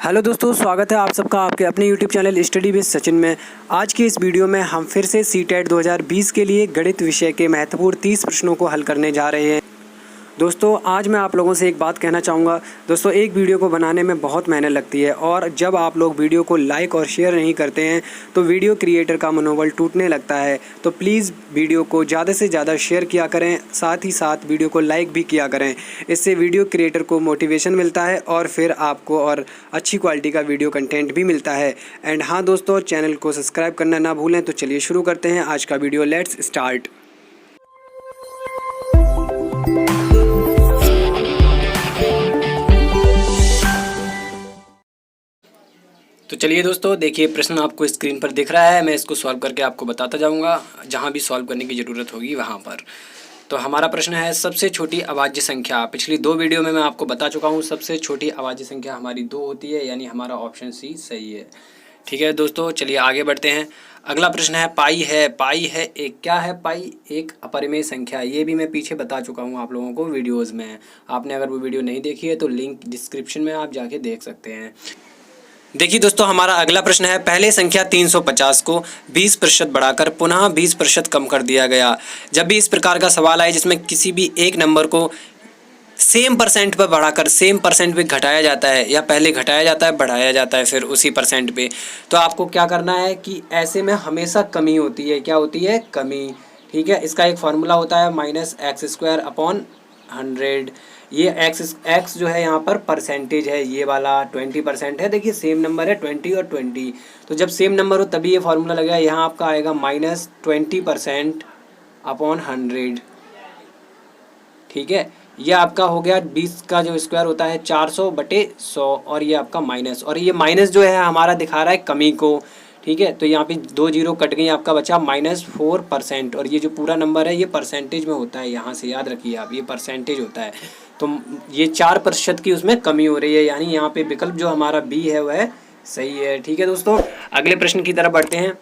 Hello दोस्तों, स्वागत है आप सबका आपके अपने YouTube channel study with Sachin में। आज की इस वीडियो में हम फिर से सीटेट 2020 के लिए गणित विषय के महत्वपूर्ण 30 प्रश्नों को हल करने जा रहे हैं। दोस्तों, आज मैं आप लोगों से एक बात कहना चाहूँगा। दोस्तों, एक वीडियो को बनाने में बहुत मेहनत लगती है और जब आप लोग वीडियो को लाइक और शेयर नहीं करते हैं तो वीडियो क्रिएटर का मनोबल टूटने लगता है। तो प्लीज़ वीडियो को ज़्यादा से ज़्यादा शेयर किया करें, साथ ही साथ वीडियो को लाइक भी किया करें। इससे वीडियो क्रिएटर को मोटिवेशन मिलता है और फिर आपको और अच्छी क्वालिटी का वीडियो कंटेंट भी मिलता है। एंड हाँ दोस्तों, चैनल को सब्सक्राइब करना ना भूलें। तो चलिए शुरू करते हैं आज का वीडियो। Let's start. तो चलिए दोस्तों, देखिए प्रश्न आपको स्क्रीन पर दिख रहा है। मैं इसको सॉल्व करके आपको बताता जाऊंगा, जहां भी सॉल्व करने की ज़रूरत होगी वहां पर। तो हमारा प्रश्न है, सबसे छोटी अभाज्य संख्या। पिछली दो वीडियो में मैं आपको बता चुका हूं, सबसे छोटी अभाज्य संख्या हमारी 2 होती है, यानी हमारा ऑप्शन सी सही है। ठीक है दोस्तों, चलिए आगे बढ़ते हैं। अगला प्रश्न है, पाई है। पाई है एक, क्या है पाई? एक अपरिमेय संख्या। ये भी मैं पीछे बता चुका हूँ आप लोगों को वीडियोज़ में। आपने अगर वो वीडियो नहीं देखी है तो लिंक डिस्क्रिप्शन में आप जाके देख सकते हैं। देखिए दोस्तों, हमारा अगला प्रश्न है, पहले संख्या 350 को 20% बढ़ाकर पुनः 20% कम कर दिया गया। जब भी इस प्रकार का सवाल आए जिसमें किसी भी एक नंबर को सेम परसेंट पर बढ़ाकर सेम परसेंट पे घटाया जाता है, या पहले घटाया जाता है बढ़ाया जाता है फिर उसी परसेंट पे, तो आपको क्या करना है कि ऐसे में हमेशा कमी होती है। क्या होती है? कमी। ठीक है, इसका एक फार्मूला होता है -x²/100। ये x जो है यहाँ पर परसेंटेज है, ये वाला 20% है। देखिए सेम नंबर है 20 और 20, तो जब सेम नंबर हो तभी ये फार्मूला लगेगा। यहाँ आपका आएगा -20%/100। ठीक है, ये आपका हो गया 20 का जो स्क्वायर होता है 400/100, और ये आपका माइनस, और ये माइनस जो है हमारा दिखा रहा है कमी को। ठीक है, तो यहाँ पे 2 जीरो कट गई, आपका बचा -4%। और ये जो पूरा नंबर है ये परसेंटेज में होता है, यहाँ से याद रखिए आप, ये परसेंटेज होता है। तो ये 4% की उसमें कमी हो रही है, यानी यहाँ पे विकल्प जो हमारा बी है वह सही है। ठीक है दोस्तों, अगले प्रश्न की तरफ बढ़ते हैं।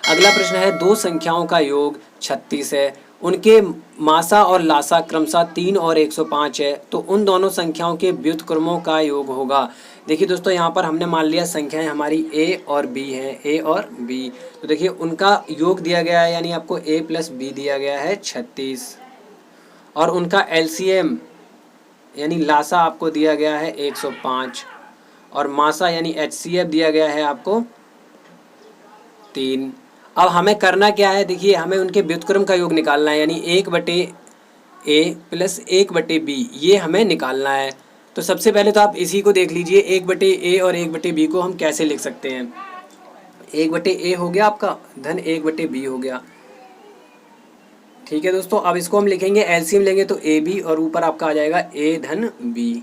अगला प्रश्न है, दो संख्याओं का योग 36 है, उनके मासा और लासा क्रमशः 3 और 105 है, तो उन दोनों संख्याओं के व्युत्क्रमों का योग होगा। देखिए दोस्तों, यहाँ पर हमने मान लिया संख्याएं हमारी a और b हैं, a और b। तो देखिए उनका योग दिया गया है, यानी आपको a + b दिया गया है 36, और उनका LCM यानी लासा आपको दिया गया है 105, और मासा यानी HCF दिया गया है आपको 3। अब हमें करना क्या है? देखिए हमें उनके व्युत्क्रम का योग निकालना है, यानी 1/a + 1/b, ये हमें निकालना है। तो सबसे पहले तो आप इसी को देख लीजिए, 1/a और 1/b को हम कैसे लिख सकते हैं। 1/a हो गया आपका, धन 1/b हो गया। ठीक है दोस्तों, अब इसको हम लिखेंगे, एलसीएम लेंगे तो ab, और ऊपर आपका आ जाएगा a धन b।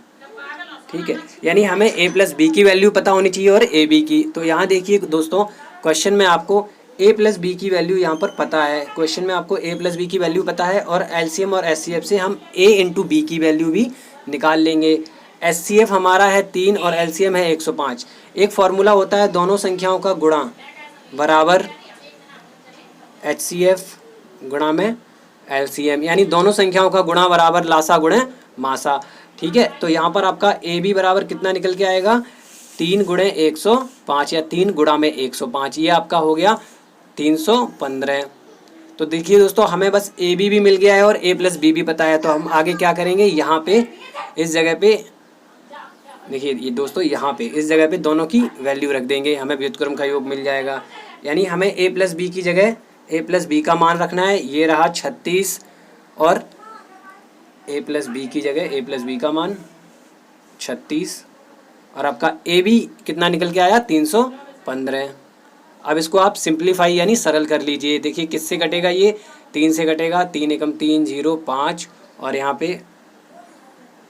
ठीक है, यानी हमें a + b की वैल्यू पता होनी चाहिए और ab की। तो यहाँ देखिए दोस्तों, क्वेश्चन में आपको a + b की वैल्यू यहाँ पर पता है। क्वेश्चन में आपको a + b की वैल्यू पता है, और एलसीएम और एचसीएफ से हम a × b की वैल्यू भी निकाल लेंगे। एचसीएफ हमारा है 3 और एलसीएम है 105। एक फार्मूला होता है, दोनों संख्याओं का गुणा बराबर एचसीएफ गुणा में एलसीएम, यानी दोनों संख्याओं का गुणा बराबर लासा गुणे मासा। ठीक है, तो यहाँ पर आपका ए बी बराबर कितना निकल के आएगा? 3 × 105, या 3 गुणा में 105, ये आपका हो गया 315। तो देखिए दोस्तों, हमें बस ए बी भी मिल गया है और a + b भी पता है। तो हम आगे क्या करेंगे, यहाँ पे इस जगह पे देखिए ये दोस्तों, यहाँ पे इस जगह पे दोनों की वैल्यू रख देंगे, हमें व्युत्क्रम का योग मिल जाएगा। यानी हमें a + b की जगह a + b का मान रखना है, ये रहा 36, और a + b की जगह a + b का मान 36, और आपका a b कितना निकल के आया? 315। अब इसको आप सिंप्लीफाई यानी सरल कर लीजिए। देखिए किससे कटेगा? ये 3 से कटेगा, 3 एकम 3 0 5, और यहाँ पे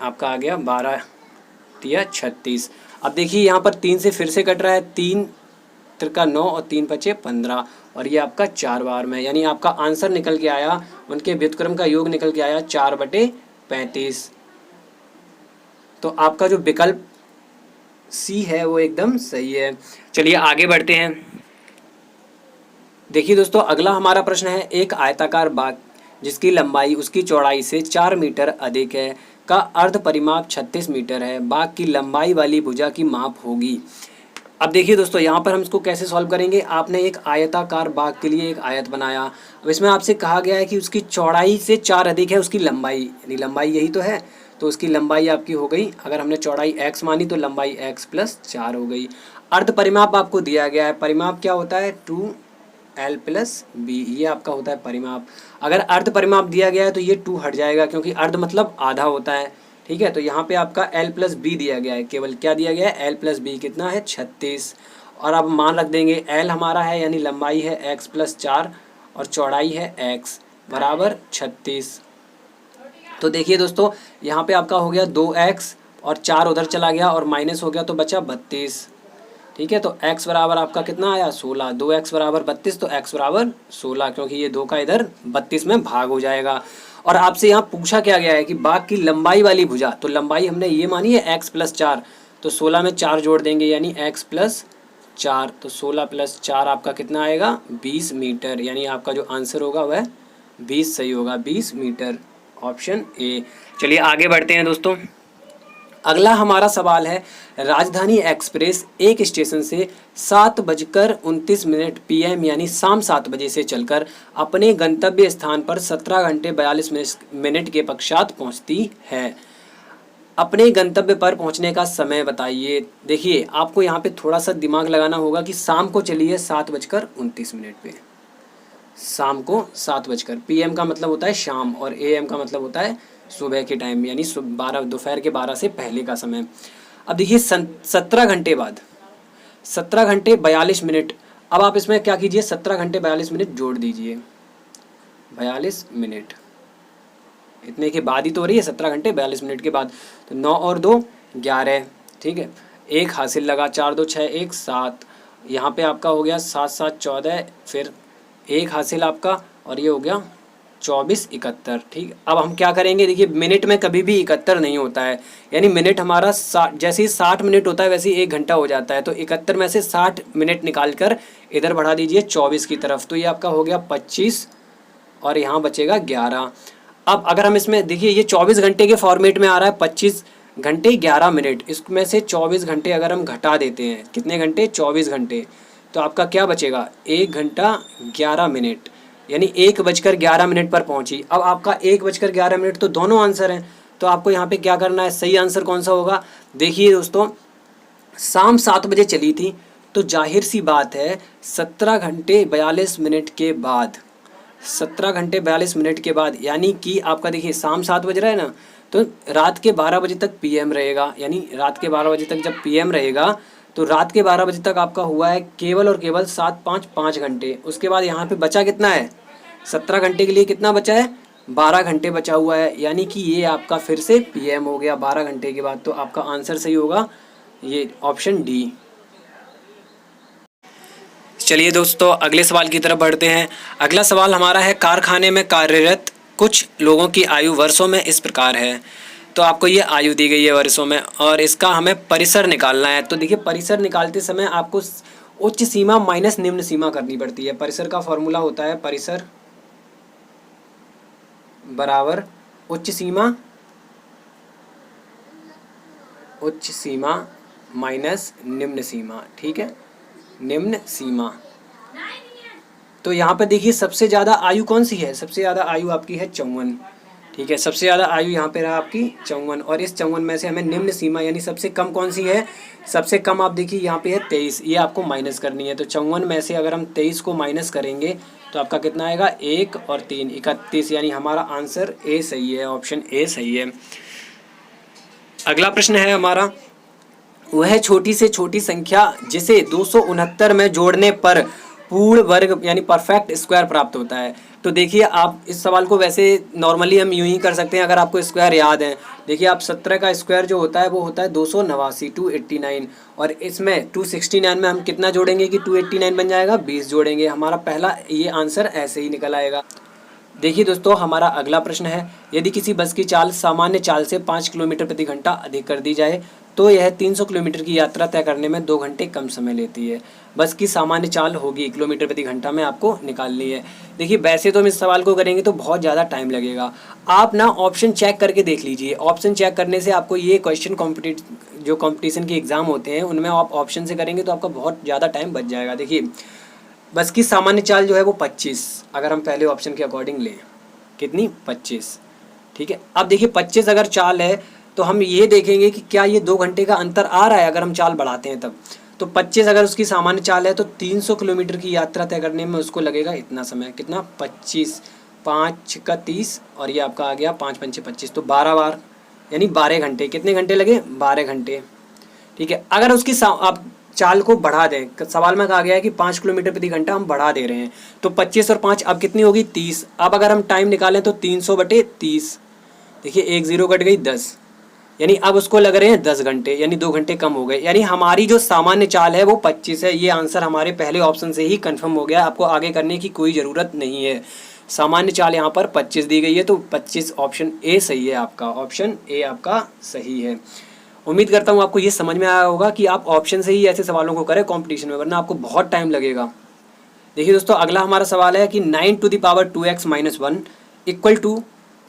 आपका आ गया 12 या 36। अब देखिए यहाँ पर 3 से फिर से कट रहा है, 3 त्रिका 9 और 3 पचे 15, और ये आपका 4 बार में, यानी आपका आंसर निकल के आया, उनके व्युत्क्रम का योग निकल के आया 4/35। तो आपका जो विकल्प सी है वो एकदम सही है। चलिए आगे बढ़ते हैं। देखिए दोस्तों, अगला हमारा प्रश्न है, एक आयताकार बाग जिसकी लंबाई उसकी चौड़ाई से 4 मीटर अधिक है का अर्ध परिमाप 36 मीटर है, बाघ की लंबाई वाली भुजा की माप होगी। अब देखिए दोस्तों, यहाँ पर हम इसको कैसे सॉल्व करेंगे। आपने एक आयताकार बाघ के लिए एक आयत बनाया। अब इसमें आपसे कहा गया है कि उसकी चौड़ाई से 4 अधिक है उसकी लंबाई, यानी लंबाई यही तो है, तो उसकी लंबाई आपकी हो गई, अगर हमने चौड़ाई x मानी तो लंबाई x प्लस 4 हो गई। अर्ध परिमाप आपको दिया गया है, परिमाप क्या होता है 2l प्लस बी, ये आपका होता है परिमाप। अगर अर्ध परिमाप दिया गया है तो ये 2 हट जाएगा, क्योंकि अर्ध मतलब आधा होता है, ठीक है। तो यहाँ पे आपका l प्लस बी दिया गया है, केवल क्या दिया गया है l प्लस बी, कितना है 36। और अब मान रख देंगे l हमारा है, यानी लंबाई है x प्लस 4 और चौड़ाई है x बराबर 36। तो देखिए दोस्तों, यहाँ पे आपका हो गया 2x और 4 उधर चला गया और माइनस हो गया तो बचा 32, ठीक है। तो x बराबर आपका कितना आया 16, 2x बराबर 32, तो x बराबर 16, क्योंकि ये 2 का इधर 32 में भाग हो जाएगा। और आपसे यहाँ पूछा क्या गया है कि बाघ की लंबाई वाली भुजा, तो लंबाई हमने ये मानी है x प्लस 4, तो 16 में 4 जोड़ देंगे यानी x प्लस 4, तो 16 प्लस 4 आपका कितना आएगा 20 मीटर, यानी आपका जो आंसर होगा वह 20 सही होगा, 20 मीटर, ऑप्शन ए। चलिए आगे बढ़ते हैं दोस्तों। अगला हमारा सवाल है, राजधानी एक्सप्रेस एक स्टेशन से 7:29 PM यानी शाम 7 बजे से चलकर अपने गंतव्य स्थान पर 17 घंटे 42 मिनट के पश्चात पहुंचती है। अपने गंतव्य पर पहुंचने का समय बताइए। देखिए आपको यहाँ पे थोड़ा सा दिमाग लगाना होगा कि शाम को चली है 7:29 पे, शाम को 7 बजकर, PM का मतलब होता है शाम और AM का मतलब होता है सुबह के टाइम, यानी 12 दोपहर के 12 से पहले का समय। अब देखिए 17 घंटे बाद 17 घंटे 42 मिनट, अब आप इसमें क्या कीजिए 17 घंटे 42 मिनट जोड़ दीजिए, 42 मिनट इतने के बाद ही तो हो रही है 17 घंटे 42 मिनट के बाद, तो 9 और 2 11, ठीक है, एक हासिल लगा, 4 2 6 1 7, यहाँ पे आपका हो गया 7 7 14, फिर एक हासिल आपका और ये हो गया 24 71, ठीक। अब हम क्या करेंगे, देखिए मिनट में कभी भी 71 नहीं होता है, यानी मिनट हमारा जैसे ही 60 मिनट होता है वैसे ही 1 घंटा हो जाता है, तो 71 में से 60 मिनट निकाल कर इधर बढ़ा दीजिए 24 की तरफ, तो ये आपका हो गया 25 और यहाँ बचेगा 11। अब अगर हम इसमें देखिए ये 24 घंटे के फॉर्मेट में आ रहा है, 25 घंटे 11 मिनट, इसमें से 24 घंटे अगर हम घटा देते हैं, कितने घंटे 24 घंटे, तो आपका क्या बचेगा 1 घंटा 11 मिनट, यानी 1:11 पर पहुंची। अब आपका 1:11 तो दोनों आंसर हैं, तो आपको यहाँ पे क्या करना है, सही आंसर कौन सा होगा। देखिए दोस्तों, शाम 7 बजे चली थी, तो जाहिर सी बात है 17 घंटे 42 मिनट के बाद, 17 घंटे 42 मिनट के बाद, यानी कि आपका देखिए शाम 7 बज रहा है ना, तो रात के 12 बजे तक PM रहेगा, यानी रात के 12 बजे तक जब PM रहेगा तो रात के 12 बजे तक आपका हुआ है केवल और केवल 7 5 5 घंटे। उसके बाद यहाँ पे बचा कितना है, 17 घंटे के लिए कितना बचा है 12 घंटे बचा हुआ है, यानी कि ये आपका फिर से PM हो गया 12 घंटे के बाद, तो आपका आंसर सही होगा ये ऑप्शन डी। चलिए दोस्तों अगले सवाल की तरफ बढ़ते हैं। अगला सवाल हमारा है, कारखाने में कार्यरत कुछ लोगों की आयु वर्षों में इस प्रकार है, तो आपको ये आयु दी गई है वर्षों में और इसका हमें परिसर निकालना है। तो देखिए परिसर निकालते समय आपको उच्च सीमा माइनस निम्न सीमा करनी पड़ती है। परिसर का फॉर्मूला होता है परिसर बराबर उच्च सीमा माइनस निम्न सीमा, ठीक है, निम्न सीमा। तो यहाँ पे देखिए सबसे ज़्यादा आयु कौन सी है, सबसे ज़्यादा आयु आपकी है 54, ठीक है, सबसे ज़्यादा आयु यहाँ पे रहा आपकी 54, और इस 54 में से हमें निम्न सीमा यानी सबसे कम कौन सी है, सबसे कम आप देखिए यहाँ पे है 23, ये आपको माइनस करनी है। तो 54 में से अगर हम 23 को माइनस करेंगे तो आपका कितना आएगा 1 और 3 31, यानी हमारा आंसर ए सही है, ऑप्शन ए सही है। अगला प्रश्न है हमारा, वह छोटी से छोटी संख्या जिसे 269 में जोड़ने पर पूर्ण वर्ग यानी परफेक्ट स्क्वायर प्राप्त होता है। तो देखिए आप इस सवाल को वैसे नॉर्मली हम यूं ही कर सकते हैं, अगर आपको स्क्वायर याद है। देखिए आप 17 का स्क्वायर जो होता है वो होता है 289 289, और इसमें 269 में हम कितना जोड़ेंगे कि 289 बन जाएगा 20 जोड़ेंगे। हमारा पहला ये आंसर ऐसे ही निकल आएगा। देखिए दोस्तों हमारा अगला प्रश्न है, यदि किसी बस की चाल सामान्य चाल से 5 किलोमीटर प्रति घंटा अधिक कर दी जाए तो यह 300 किलोमीटर की यात्रा तय करने में 2 घंटे कम समय लेती है। बस की सामान्य चाल होगी किलोमीटर प्रति घंटा में आपको निकालनी है। देखिए वैसे तो हम इस सवाल को करेंगे तो बहुत ज़्यादा टाइम लगेगा। आप ना ऑप्शन चेक करके देख लीजिए। ऑप्शन चेक करने से आपको ये क्वेश्चन जो कंपटीशन के एग्ज़ाम होते हैं उनमें आप ऑप्शन से करेंगे तो आपका बहुत ज़्यादा टाइम बच जाएगा। देखिए बस की सामान्य चाल जो है वो 25, अगर हम पहले ऑप्शन के अकॉर्डिंग लें, कितनी 25, ठीक है। अब देखिए 25 अगर चाल है तो हम ये देखेंगे कि क्या ये 2 घंटे का अंतर आ रहा है अगर हम चाल बढ़ाते हैं तब। तो 25 अगर उसकी सामान्य चाल है तो 300 किलोमीटर की यात्रा तय करने में उसको लगेगा इतना समय, कितना 25, 5 का 30 और ये आपका आ गया 5 पंचे 25, तो 12 बार यानी 12 घंटे। कितने घंटे लगे? 12 घंटे, ठीक है। अगर उसकी आप चाल को बढ़ा दें, सवाल में कहा गया है कि 5 किलोमीटर प्रति घंटा हम बढ़ा दे रहे हैं, तो 25 और 5 अब कितनी होगी? 30। अब अगर हम टाइम निकालें तो 300/30, देखिए 1 0 कट गई 10, यानी अब उसको लग रहे हैं 10 घंटे, यानी 2 घंटे कम हो गए। यानी हमारी जो सामान्य चाल है वो 25 है। ये आंसर हमारे पहले ऑप्शन से ही कंफर्म हो गया, आपको आगे करने की कोई ज़रूरत नहीं है। सामान्य चाल यहाँ पर 25 दी गई है, तो 25 ऑप्शन ए सही है आपका, ऑप्शन ए आपका सही है। उम्मीद करता हूँ आपको ये समझ में आया होगा कि आप ऑप्शन से ही ऐसे सवालों को करें कंपटीशन में, वरना आपको बहुत टाइम लगेगा। देखिए दोस्तों अगला हमारा सवाल है कि 9 to the power 2x - 1 equal to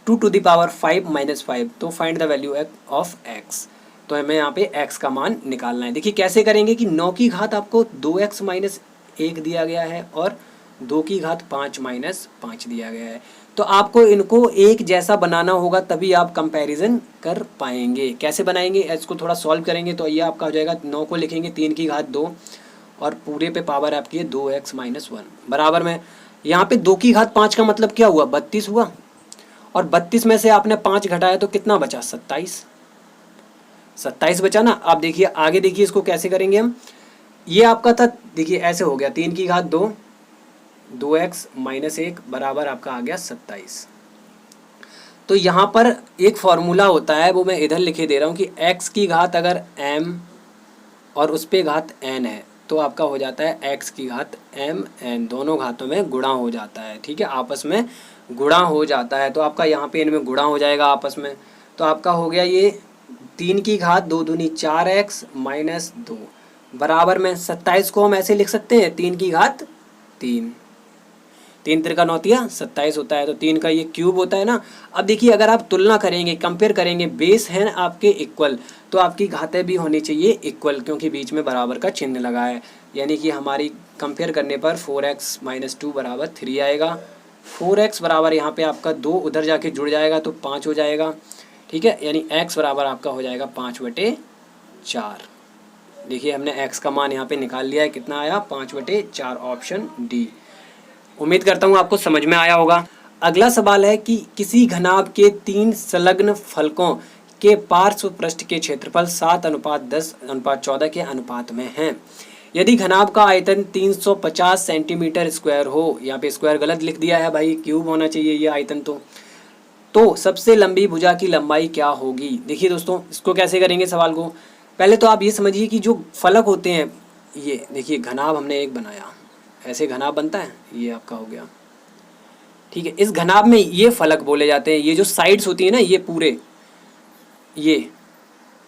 2 to the power 5 - 5, तो find the value of x। तो हमें यहाँ पे x का मान निकालना है। देखिए कैसे करेंगे कि 9 की घात आपको 2x - 1 दिया गया है और 2 की घात 5 - 5 दिया गया है, तो आपको इनको एक जैसा बनाना होगा तभी आप कंपैरिजन कर पाएंगे। कैसे बनाएंगे? इसको थोड़ा सॉल्व करेंगे तो ये आपका हो जाएगा, 9 को लिखेंगे 3 की घात 2 और पूरे पे पावर आपकी है 2x - 1 बराबर में यहाँ पे 2 की घात 5 का मतलब क्या हुआ? 32 हुआ, और 32 में से आपने 5 घटाया तो कितना बचा? 27 बचा ना। अब देखिए आगे देखिए इसको कैसे करेंगे हम। ये आपका था, देखिए ऐसे हो गया 3 की घात 2, 2x - 1 बराबर आपका आ गया 27। तो यहाँ पर एक फॉर्मूला होता है, वो मैं इधर लिखे दे रहा हूँ कि x की घात अगर m और उस पे घात n है तो आपका हो जाता है x की घात m n, दोनों घातों में गुणा हो जाता है, ठीक है, आपस में गुणा हो जाता है। तो आपका यहाँ पे इनमें गुणा हो जाएगा आपस में, तो आपका हो गया ये 3 की घात 2 दूनी 4x - 2 बराबर में 27 को हम ऐसे लिख सकते हैं 3 की घात 3, 3 त्रिका 9 तिया 27 होता है, तो 3 का ये क्यूब होता है ना। अब देखिए अगर आप तुलना करेंगे, कंपेयर करेंगे, बेस हैं आपके इक्वल, तो आपकी घातें भी होनी चाहिए इक्वल, क्योंकि बीच में बराबर का चिन्ह लगा है। यानी कि हमारी कंपेयर करने पर 4x - 2 बराबर 3 आएगा। 4x बराबर यहाँ पे आपका 2 उधर जाके जुड़ जाएगा तो 5 हो जाएगा, ठीक है, यानी x बराबर आपका हो जाएगा 5/4। देखिए हमने x का मान यहाँ पे निकाल लिया है, कितना आया? 5/4, ऑप्शन डी। उम्मीद करता हूँ आपको समझ में आया होगा। अगला सवाल है कि किसी घनाभ के 3 संलग्न फलकों के पार्श्व पृष्ठ के क्षेत्रफल 7:10:14 के अनुपात में हैं। यदि घनाभ का आयतन 350 सेंटीमीटर स्क्वायर हो, यहाँ पे स्क्वायर गलत लिख दिया है भाई, क्यूब होना चाहिए ये आयतन, तो सबसे लंबी भुजा की लंबाई क्या होगी? देखिए दोस्तों इसको कैसे करेंगे सवाल को। पहले तो आप ये समझिए कि जो फलक होते हैं, ये देखिए घनाभ हमने एक बनाया, ऐसे घनाभ बनता है, ये आपका हो गया, ठीक है। इस घनाभ में ये फलक बोले जाते हैं, ये जो साइड्स होती है ना, ये पूरे ये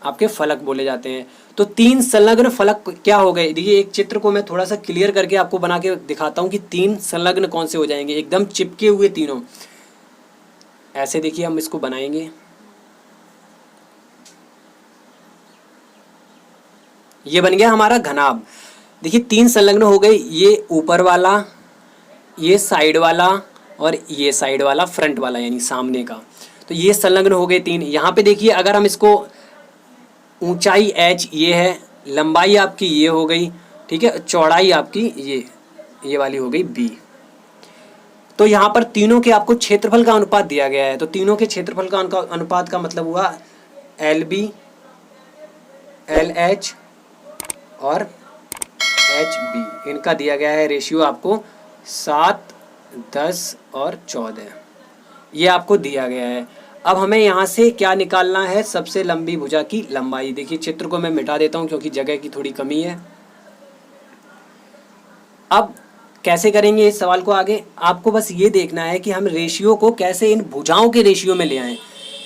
आपके फलक बोले जाते हैं। तो 3 संलग्न फलक क्या हो गए? देखिए एक चित्र को मैं थोड़ा सा क्लियर करके आपको बना के दिखाता हूँ कि 3 संलग्न कौन से हो जाएंगे, एकदम चिपके हुए तीनों। ऐसे देखिए हम इसको बनाएंगे, ये बन गया हमारा घनाभ। देखिए 3 संलग्न हो गए, ये ऊपर वाला, ये साइड वाला और ये साइड वाला, फ्रंट वाला यानी सामने का, तो ये संलग्न हो गए 3। यहाँ पे देखिए अगर हम इसको, ऊंचाई h ये है, लंबाई आपकी ये हो गई, ठीक है, चौड़ाई आपकी ये वाली हो गई b। तो यहाँ पर तीनों के आपको क्षेत्रफल का अनुपात दिया गया है, तो तीनों के क्षेत्रफल का अनुपात का मतलब हुआ LB, LH और HB, इनका दिया गया है रेशियो आपको 7, 10 और 14, ये आपको दिया गया है। अब हमें यहाँ से क्या निकालना है? सबसे लंबी भुजा की लंबाई। देखिए चित्र को मैं मिटा देता हूँ क्योंकि जगह की थोड़ी कमी है। अब कैसे करेंगे इस सवाल को आगे? आपको बस ये देखना है कि हम रेशियो को कैसे इन भुजाओं के रेशियो में ले आएँ।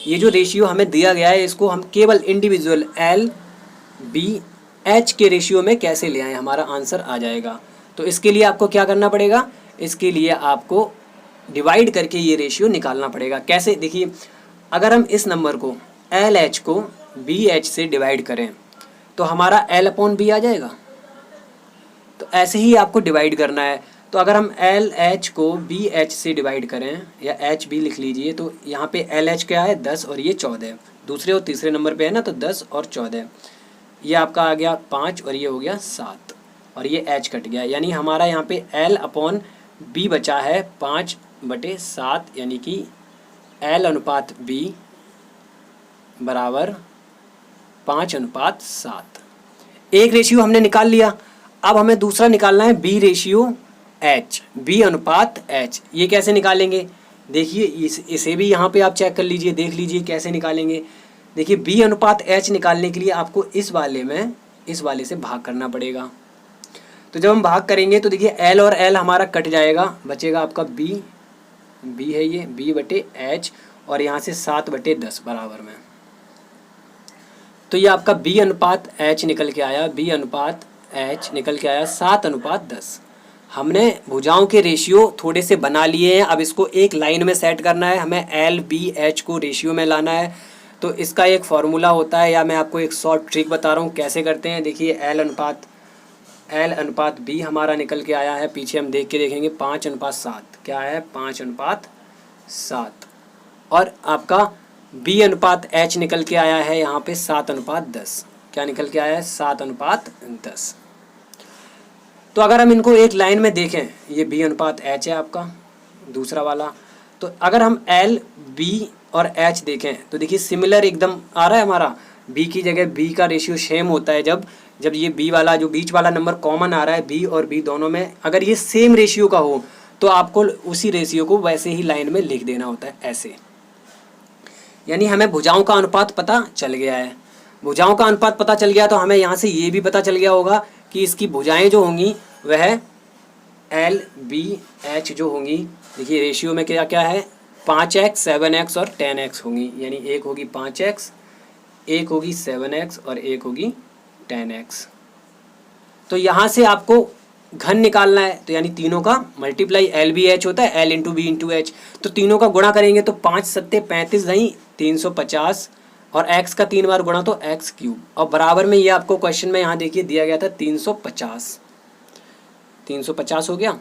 ये जो रेशियो हमें दिया गया है इसको हम केवल इंडिविजुअल L, बी एच के रेशियो में कैसे ले आएँ, हमारा आंसर आ जाएगा। तो इसके लिए आपको क्या करना पड़ेगा, इसके लिए आपको डिवाइड करके ये रेशियो निकालना पड़ेगा। कैसे, देखिए अगर हम इस नंबर को एल एच को बी एच से डिवाइड करें तो हमारा एल अपॉन बी आ जाएगा। तो ऐसे ही आपको डिवाइड करना है। तो अगर हम एल एच को बी एच से डिवाइड करें, या एच बी लिख लीजिए, तो यहाँ पे एल एच क्या है 10 और ये 14, दूसरे और तीसरे नंबर पे है ना, तो 10 और 14, ये आपका आ गया 5 और ये हो गया 7 और ये एच कट गया, यानी हमारा यहाँ पे एल अपॉन बी बचा है 5/7, यानी कि एल अनुपात बी बराबर 5/7। एक रेशियो हमने निकाल लिया। अब हमें दूसरा निकालना है बी रेशियो एच, बी अनुपात एच। ये कैसे निकालेंगे, देखिए इसे भी यहाँ पे आप चेक कर लीजिए, देख लीजिए कैसे निकालेंगे। देखिए बी अनुपात एच निकालने के लिए आपको इस वाले से भाग करना पड़ेगा। तो जब हम भाग करेंगे तो देखिए एल और एल हमारा कट जाएगा, बचेगा आपका बी है ये b/h, और यहाँ से 7/10 बराबर में। तो ये आपका बी अनुपात एच निकल के आया, बी अनुपात एच निकल के आया 7/10। हमने भुजाओं के रेशियो थोड़े से बना लिए हैं, अब इसको एक लाइन में सेट करना है, हमें एल बी एच को रेशियो में लाना है। तो इसका एक फार्मूला होता है, या मैं आपको एक शॉर्ट ट्रिक बता रहा हूँ कैसे करते हैं। देखिए एल अनुपात बी हमारा निकल के आया है, पीछे हम देख के देखेंगे 5/7, क्या है 5/7, और आपका बी अनुपात एच निकल के आया है यहाँ पे 7/10, क्या निकल के आया है 7/10। तो अगर हम इनको एक लाइन में देखें, ये बी अनुपात एच है आपका दूसरा वाला, तो अगर हम एल बी और एच देखें तो देखिए सिमिलर एकदम आ रहा है हमारा, बी की जगह बी का रेशियो सेम होता है। जब ये बी वाला जो बीच वाला नंबर कॉमन आ रहा है, बी और बी दोनों में अगर ये सेम रेशियो का हो तो आपको उसी रेशियो को वैसे ही लाइन में लिख देना होता है, ऐसे। यानी हमें भुजाओं का अनुपात पता चल गया है। भुजाओं का अनुपात पता चल गया तो हमें यहाँ से ये भी पता चल गया होगा कि इसकी भुजाएं जो होंगी वह एल बी एच जो होंगी, देखिए रेशियो में क्या क्या है 5x 7x और 10x होंगी, यानी एक होगी 5x, एक होगी 7x और एक होगी 10x। तो यहाँ से आपको घन निकालना है, तो यानी तीनों का मल्टीप्लाई एल बी एच होता है, L into B into H, तो तीनों का गुणा करेंगे तो 5 सत्ते 35 नहीं 350, और x का 3 बार गुणा तो x क्यूब, और बराबर में ये आपको क्वेश्चन में यहाँ देखिए दिया गया था 350 हो गया।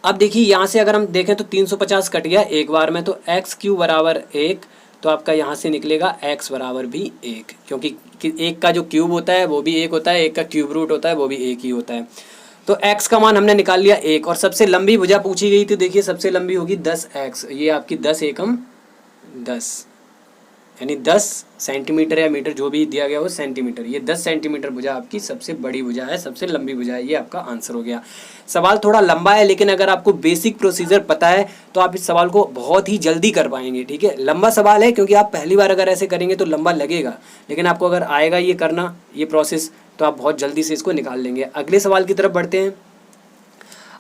अब देखिए यहाँ से अगर हम देखें तो 350 कट गया एक बार में, तो x क्यूब बराबर 1, तो आपका यहाँ से निकलेगा x बराबर भी 1, क्योंकि एक का जो क्यूब होता है वो भी 1 होता है, एक का क्यूब रूट होता है वो भी 1 ही होता है। तो x का मान हमने निकाल लिया 1, और सबसे लंबी भुजा पूछी गई थी, देखिए सबसे लंबी होगी 10x, ये आपकी 10 एकम 10, यानी 10 सेंटीमीटर या मीटर जो भी दिया गया हो सेंटीमीटर, ये 10 सेंटीमीटर भुजा आपकी सबसे बड़ी भुजा है, सबसे लंबी भुजा है, ये आपका आंसर हो गया। सवाल थोड़ा लंबा है, लेकिन अगर आपको बेसिक प्रोसीजर पता है तो आप इस सवाल को बहुत ही जल्दी कर पाएंगे। ठीक है, लंबा सवाल है क्योंकि आप पहली बार अगर ऐसे करेंगे तो लंबा लगेगा, लेकिन आपको अगर आएगा ये करना, ये प्रोसेस, तो आप बहुत जल्दी से इसको निकाल लेंगे। अगले सवाल की तरफ बढ़ते हैं।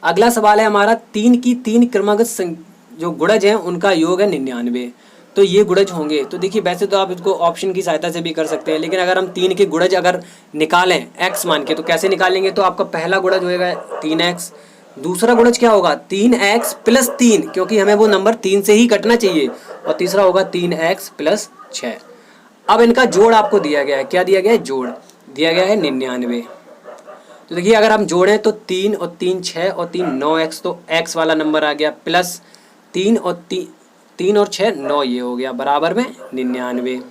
अगला सवाल है हमारा 3 की 3 क्रमागत जो गुणज हैं उनका योग है 99, तो ये गुणज होंगे। तो देखिए वैसे तो आप इसको ऑप्शन की सहायता से भी कर सकते हैं, लेकिन अगर हम 3 के गुणज अगर निकालें x मान के, तो कैसे निकालेंगे, तो आपका पहला गुणज होएगा 3x, दूसरा गुणज क्या होगा 3x प्लस 3, क्योंकि हमें वो नंबर 3 से ही कटना चाहिए, और तीसरा होगा 3x प्लस 6। अब इनका जोड़ आपको दिया गया है, क्या दिया गया है, जोड़ दिया गया है 99। तो देखिए अगर हम जोड़ें तो 3 और 3 6 और 3 9x, तो x वाला नंबर आ गया, प्लस 3 और 6 9, ये हो गया बराबर में 99।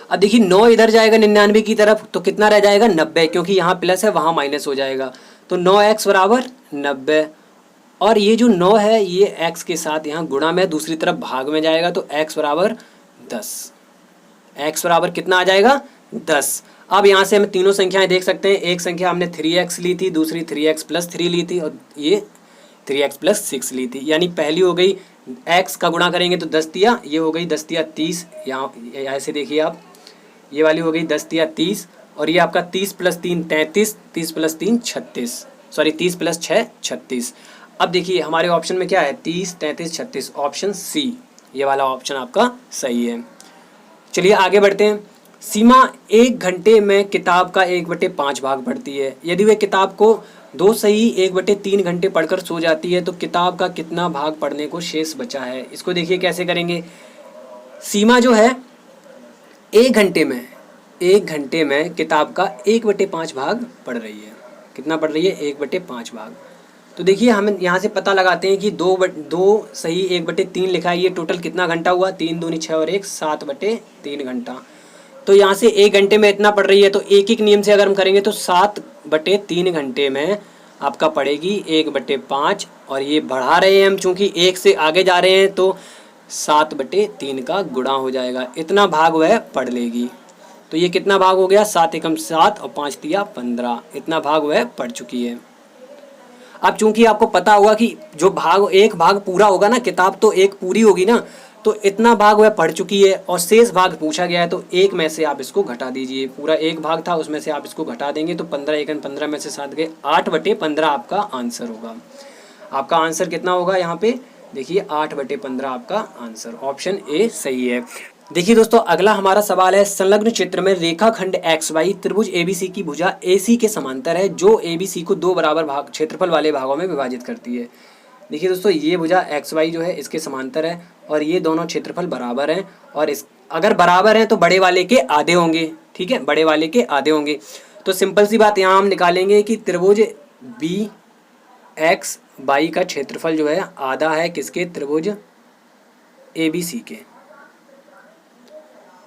अब देखिए 9 इधर जाएगा 99 की तरफ, तो कितना रह जाएगा 90, क्योंकि यहाँ प्लस है वहाँ माइनस हो जाएगा, तो 9x बराबर 90, और ये जो 9 है ये x के साथ यहाँ गुणा में दूसरी तरफ भाग में जाएगा, तो x बराबर 10, x बराबर कितना आ जाएगा 10। अब यहाँ से हम तीनों संख्याएं देख सकते हैं, एक संख्या हमने 3x ली थी, दूसरी 3x प्लस 3 ली थी, और ये 3x प्लस 6 ली थी, यानी पहली हो गई x का गुणा करेंगे तो 10 तिया, ये हो गई 10 तिया 30, यहाँ ऐसे देखिए आप, ये वाली हो गई 10 तिया 30, और ये आपका 30 प्लस 3 33, 30 प्लस 3 36, सॉरी 30 प्लस 6 36। अब देखिए हमारे ऑप्शन में क्या है 30 33 36, ऑप्शन सी, ये वाला ऑप्शन आपका सही है। चलिए आगे बढ़ते हैं। सीमा 1 घंटे में किताब का 1/5 भाग पढ़ती है। यदि वह किताब को 2 सही 1/3 घंटे पढ़कर सो जाती है तो किताब का कितना भाग पढ़ने को शेष बचा है। इसको देखिए कैसे करेंगे। सीमा जो है 1 घंटे में किताब का 1/5 भाग पढ़ रही है। कितना पढ़ रही है? 1/5 भाग। तो देखिए हम यहाँ से पता लगाते हैं कि 2 सही 1/3 लिखा है, ये टोटल कितना घंटा हुआ? 3 दूनी 6 और 1 7/3 घंटा। तो यहाँ से 1 घंटे में इतना पढ़ रही है, तो एक एक नियम से अगर हम करेंगे तो 7/3 घंटे में आपका पड़ेगी 1/5, और ये बढ़ा रहे हैं हम चूँकि 1 से आगे जा रहे हैं तो 7/3 का गुणा हो जाएगा, इतना भाग वह पढ़ लेगी। तो ये कितना भाग हो गया? 7 एकम 7 और 5 तिया 15, इतना भाग वह पढ़ चुकी है। अब चूंकि आपको पता होगा कि जो भाग एक भाग पूरा होगा ना, किताब तो एक पूरी होगी ना, तो इतना भाग वह पढ़ चुकी है और शेष भाग पूछा गया है, तो एक में से आप इसको घटा दीजिए। पूरा एक भाग था उसमें से आप इसको घटा देंगे तो 15 एकन 15 में से 7 गए, 8/15 आपका आंसर होगा। आपका आंसर कितना होगा यहाँ पे? देखिए 8/15 आपका आंसर, ऑप्शन ए सही है। देखिए दोस्तों, अगला हमारा सवाल है, संलग्न क्षेत्र में रेखाखंड XY त्रिभुज ABC की भुजा AC के समांतर है जो ABC को 2 बराबर भाग क्षेत्रफल वाले भागों में विभाजित करती है। देखिए दोस्तों, ये भुजा XY जो है इसके समांतर है और ये दोनों क्षेत्रफल बराबर हैं, और इस अगर बराबर हैं तो बड़े वाले के आधे होंगे। ठीक है, बड़े वाले के आधे होंगे। तो सिंपल सी बात यहाँ हम निकालेंगे कि त्रिभुज BXY का क्षेत्रफल जो है आधा है किसके? त्रिभुज ABC के,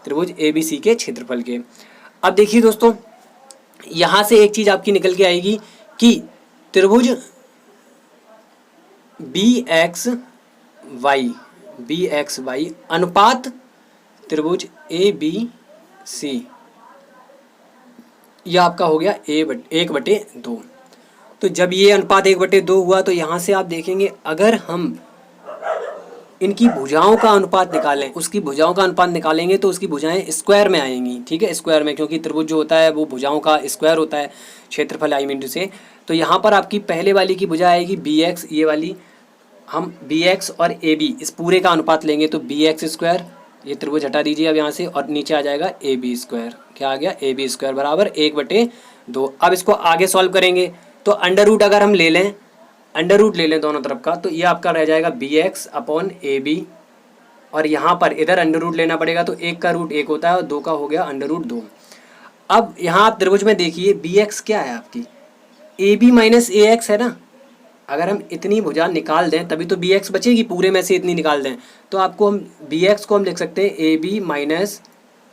त्रिभुज ABC के क्षेत्रफल के। अब देखिए दोस्तों, यहाँ से एक चीज़ आपकी निकल के आएगी कि त्रिभुज BXY अनुपात त्रिभुज ABC, यह आपका हो गया 1/2। तो जब ये अनुपात 1/2 हुआ तो यहाँ से आप देखेंगे अगर हम इनकी भुजाओं का अनुपात निकालें, उसकी भुजाओं का अनुपात निकालेंगे तो उसकी भुजाएं स्क्वायर में आएंगी। ठीक है, स्क्वायर में, क्योंकि त्रिभुज जो होता है वो भुजाओं का स्क्वायर होता है, क्षेत्रफल आई मीन टू से। तो यहाँ पर आपकी पहले वाली की भुजा आएगी BX, ये वाली हम BX और AB इस पूरे का अनुपात लेंगे तो BX², ये त्रिभुज हटा दीजिए अब यहाँ से, और नीचे आ जाएगा AB²। क्या आ गया? AB² बराबर 1/2। अब इसको आगे सॉल्व करेंगे तो अंडर रूट अगर हम ले लें, अंडर रूट ले लें दोनों तरफ का, तो ये आपका रह जाएगा BX/AB, और यहाँ पर इधर अंडर रूट लेना पड़ेगा तो 1 का रूट 1 होता है और 2 का हो गया अंडर रूट 2। अब यहाँ आप त्रिभुज में देखिए BX क्या है आपकी? AB माइनस AX है ना। अगर हम इतनी भुजा निकाल दें तभी तो BX बचेगी, पूरे में से इतनी निकाल दें तो आपको हम BX को हम लिख सकते हैं AB माइनस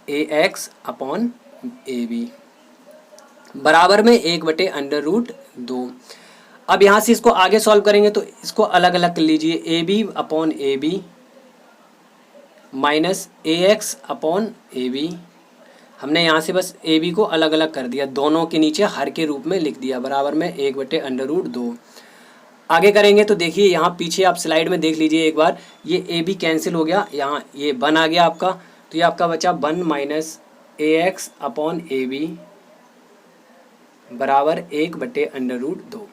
AX/AB बराबर में 1/√2। अब यहाँ से इसको आगे सॉल्व करेंगे तो इसको अलग अलग कर लीजिए, AB/AB माइनस AX/AB। हमने यहाँ से बस AB को अलग अलग कर दिया, दोनों के नीचे हर के रूप में लिख दिया, बराबर में 1/√2। आगे करेंगे तो देखिए यहाँ पीछे आप स्लाइड में देख लीजिए एक बार, ये AB कैंसिल हो गया, यहाँ ये 1 आ गया आपका, तो ये आपका बचा 1 माइनस AX/AB बराबर 1/√2।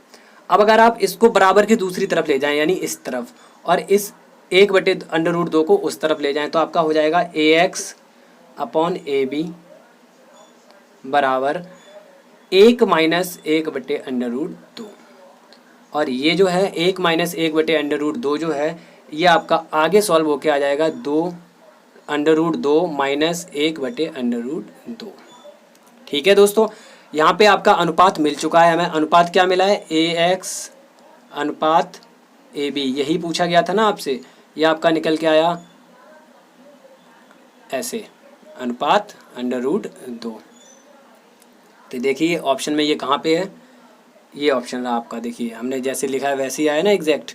अब अगर आप इसको बराबर की दूसरी तरफ ले जाएं, यानी इस तरफ, और इस 1/√2 को उस तरफ ले जाएं तो आपका हो जाएगा AX/AB बराबर 1 माइनस 1/√2। और ये जो है 1 माइनस 1/√2 जो है ये आपका आगे सॉल्व होके आ जाएगा 2/√2 माइनस 1/√2। ठीक है दोस्तों, यहाँ पे आपका अनुपात मिल चुका है हमें। अनुपात क्या मिला है? AX अनुपात AB, यही पूछा गया था ना आपसे, ये आपका निकल के आया ऐसे, अनुपात √2। तो देखिए ऑप्शन में ये कहाँ पे है? ये ऑप्शन रहा आपका। देखिए हमने जैसे लिखा है वैसे ही आया ना एग्जैक्ट।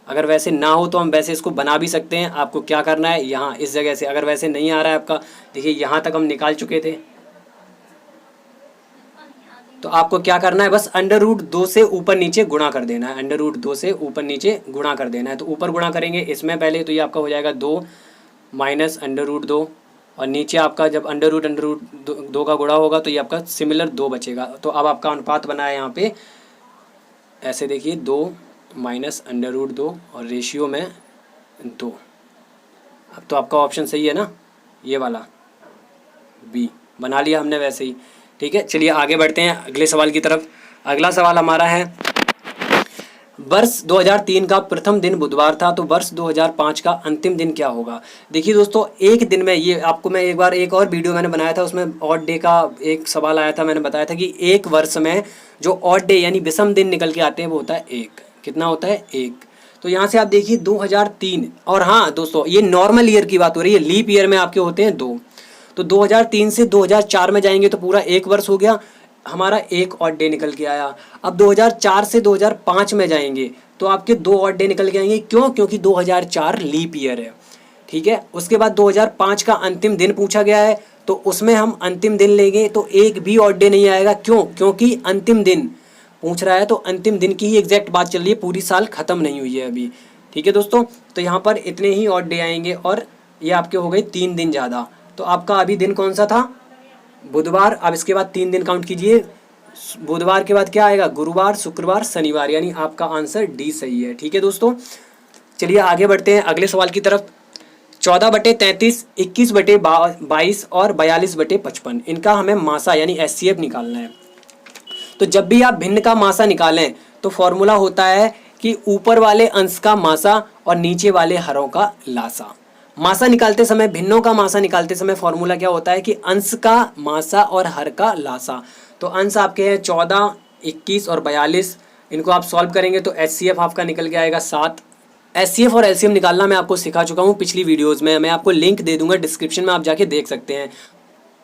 अगर वैसे ना हो तो हम वैसे इसको बना भी सकते हैं। आपको क्या करना है, यहाँ इस जगह से, अगर वैसे नहीं आ रहा है आपका, देखिए यहाँ तक हम निकाल चुके थे, तो आपको क्या करना है, बस √2 से ऊपर नीचे गुणा कर देना है। √2 से ऊपर नीचे गुणा कर देना है। तो ऊपर गुणा करेंगे इसमें पहले, तो ये आपका हो जाएगा 2 माइनस √2, और नीचे आपका जब √2 का गुणा होगा तो ये आपका सिमिलर 2 बचेगा। तो अब आपका अनुपात बना है यहाँ पे ऐसे, देखिए 2 माइनस √2 और रेशियो में 2। अब तो आपका ऑप्शन सही है ना, ये वाला B। बना लिया हमने वैसे ही। ठीक है, चलिए आगे बढ़ते हैं अगले सवाल की तरफ। अगला सवाल हमारा है, वर्ष 2003 का प्रथम दिन बुधवार था, तो वर्ष 2005 का अंतिम दिन क्या होगा। देखिए दोस्तों, एक दिन में, ये आपको मैं एक बार एक और वीडियो मैंने बनाया था, उसमें ऑड डे का एक सवाल आया था। मैंने बताया था कि एक वर्ष में जो ऑड डे यानी विषम दिन निकल के आते हैं वो होता है एक। कितना होता है? एक। तो यहाँ से आप देखिए 2003, और हाँ दोस्तों ये नॉर्मल ईयर की बात हो रही है, लीप ईयर में आपके होते हैं 2। तो 2003 से 2004 में जाएंगे तो पूरा एक वर्ष हो गया, हमारा एक ऑड डे निकल के आया। अब 2004 से 2005 में जाएंगे तो आपके 2 ऑड डे निकल के आएंगे। क्यों? क्योंकि 2004 लीप ईयर है। ठीक है, उसके बाद 2005 का अंतिम दिन पूछा गया है, तो उसमें हम अंतिम दिन लेंगे तो एक भी ऑड डे नहीं आएगा। क्यों? क्योंकि अंतिम दिन पूछ रहा है, तो अंतिम दिन की ही एग्जैक्ट बात चल रही है, पूरी साल खत्म नहीं हुई है अभी। ठीक है दोस्तों, तो यहाँ पर इतने ही ऑड डे आएंगे, और ये आपके हो गए 3 दिन ज़्यादा। तो आपका अभी दिन कौन सा था? बुधवार। अब इसके बाद 3 दिन काउंट कीजिए, बुधवार के बाद क्या आएगा? गुरुवार, शुक्रवार, शनिवार, यानी आपका आंसर डी सही है। ठीक है दोस्तों, चलिए आगे बढ़ते हैं अगले सवाल की तरफ। 14/33, 21/22 और 42/55, इनका हमें मासा यानी एचसीएफ निकालना है। तो जब भी आप भिन्न का मासा निकालें तो फॉर्मूला होता है कि ऊपर वाले अंश का मासा और नीचे वाले हरों का लासा। मासा निकालते समय, भिन्नों का मासा निकालते समय फॉर्मूला क्या होता है कि अंश का मासा और हर का लासा। तो अंश आपके हैं 14, 21 और 42, इनको आप सॉल्व करेंगे तो एचसीएफ आपका निकल के आएगा 7। एचसीएफ और एलसीएम निकालना मैं आपको सिखा चुका हूँ पिछली वीडियोज़ में, मैं आपको लिंक दे दूंगा डिस्क्रिप्शन में, आप जाके देख सकते हैं।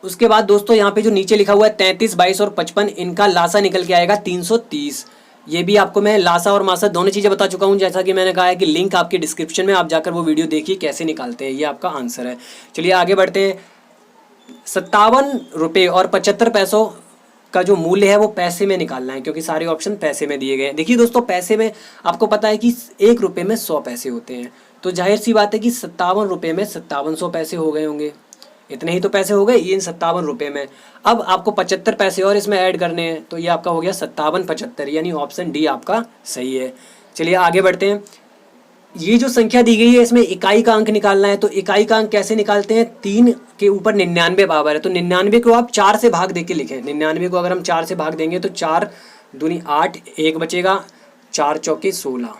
उसके बाद दोस्तों यहाँ पे जो नीचे लिखा हुआ है 33, 22 और 55, इनका लासा निकल के आएगा 330। ये भी आपको मैं लासा और मासा दोनों चीज़ें बता चुका हूँ, जैसा कि मैंने कहा है कि लिंक आपके डिस्क्रिप्शन में, आप जाकर वो वीडियो देखिए कैसे निकालते हैं। ये आपका आंसर है। चलिए आगे बढ़ते हैं। 57 रुपये और 75 पैसों का जो मूल्य है वो पैसे में निकालना है, क्योंकि सारे ऑप्शन पैसे में दिए गए हैं। देखिए दोस्तों, पैसे में आपको पता है कि 1 रुपये में 100 पैसे होते हैं, तो जाहिर सी बात है कि 57 रुपये में 5700 पैसे हो गए होंगे। इतने ही तो पैसे हो गए ये इन 57 रुपये में। अब आपको 75 पैसे और इसमें ऐड करने हैं, तो ये आपका हो गया 57/75, यानी ऑप्शन डी आपका सही है। चलिए आगे बढ़ते हैं। ये जो संख्या दी गई है इसमें इकाई का अंक निकालना है, तो इकाई का अंक कैसे निकालते हैं? 3 के ऊपर 99 पावर है, तो 99 को आप 4 से भाग दे के लिखें। 99 को अगर हम 4 से भाग देंगे तो 4 दूनी 8, 1 बचेगा, 4 चौके 16,